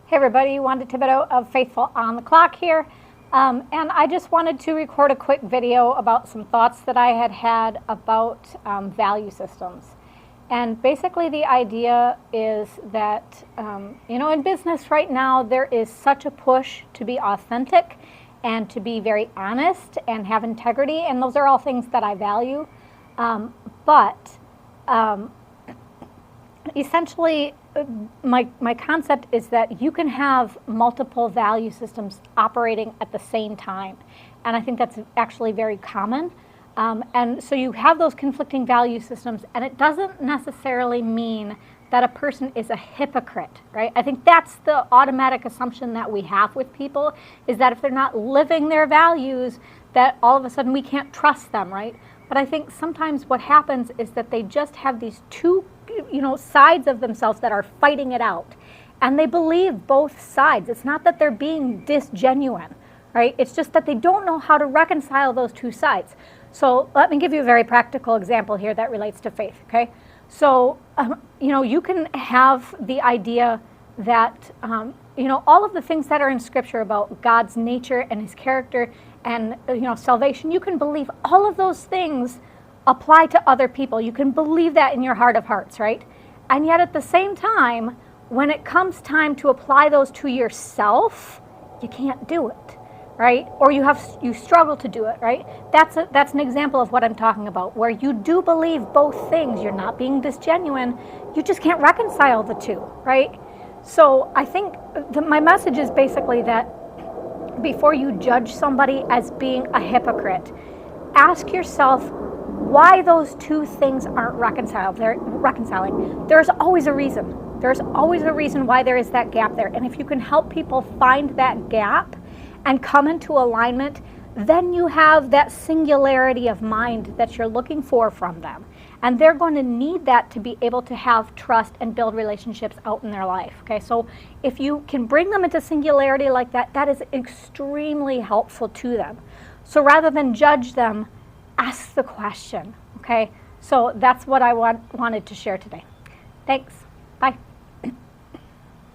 Hey everybody, Wanda Thibodeau of Faithful on the Clock here. And I just wanted to record a quick video about some thoughts that I had about value systems. And basically the idea is that, in business right now, there is such a push to be authentic and to be very honest and have integrity. And those are all things that I value. But essentially, my concept is that you can have multiple value systems operating at the same time. And I think that's actually very common. And so you have those conflicting value systems, and it doesn't necessarily mean that a person is a hypocrite, right? I think that's the automatic assumption that we have with people, is that if they're not living their values, that all of a sudden we can't trust them, right? But I think sometimes what happens is that they just have these two sides of themselves that are fighting it out. And they believe both sides. It's not that they're being disgenuine, right? It's just that they don't know how to reconcile those two sides. So let me give you a very practical example here that relates to faith, okay? So, you can have the idea that, all of the things that are in Scripture about God's nature and His character and, salvation, you can believe all of those things apply to other people. You can believe that in your heart of hearts, right? And yet at the same time, when it comes time to apply those to yourself, you can't do it, right? Or you struggle to do it, right? That's an example of what I'm talking about, where you do believe both things. You're not being disgenuine. You just can't reconcile the two, right? So I think my message is basically that before you judge somebody as being a hypocrite, ask yourself why those two things aren't reconciling. There's always a reason. There's always a reason why there is that gap there. And if you can help people find that gap and come into alignment, then you have that singularity of mind that you're looking for from them. And they're going to need that to be able to have trust and build relationships out in their life. Okay, so if you can bring them into singularity like that, that is extremely helpful to them. So rather than judge them, ask the question, okay? So that's what I wanted to share today. Thanks. Bye.